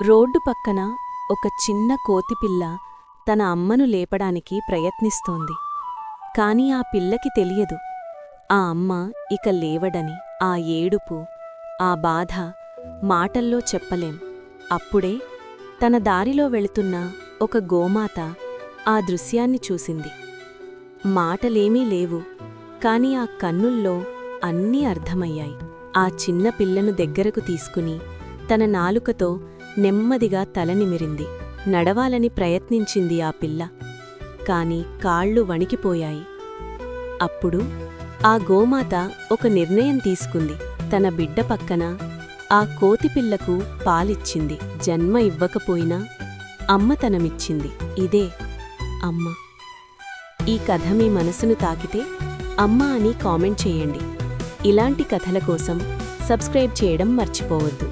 Road పక్కన ఒక చిన్న కోతిపిల్ల తన అమ్మను లేపడానికి ప్రయత్నిస్తోంది. కాని ఆ పిల్లకి తెలియదు ఆ అమ్మ ఇక లేవడని. ఆ ఏడుపు, ఆ బాధ మాటల్లో చెప్పలేం. అప్పుడే తన దారిలో వెళుతున్న ఒక గోమాత ఆ దృశ్యాన్ని చూసింది. మాటలేమీ లేవు, కాని ఆ కన్నుల్లో అన్నీ అర్థమయ్యాయి. ఆ చిన్న పిల్లను దగ్గరకు తీసుకుని తన నాలుకతో నెమ్మదిగా తలనిమిరింది. నడవాలని ప్రయత్నించింది ఆ పిల్ల, కాని కాళ్ళు వణికిపోయాయి. అప్పుడు ఆ గోమాత ఒక నిర్ణయం తీసుకుంది. తన బిడ్డ పక్కన ఆ కోతిపిల్లకు పాలిచ్చింది. జన్మ ఇవ్వకపోయినా అమ్మతనమిచ్చింది. ఇదే అమ్మ. ఈ కథ మీ మనసును తాకితే అమ్మ అని కామెంట్ చేయండి. ఇలాంటి కథల కోసం సబ్స్క్రైబ్ చేయడం మర్చిపోవద్దు.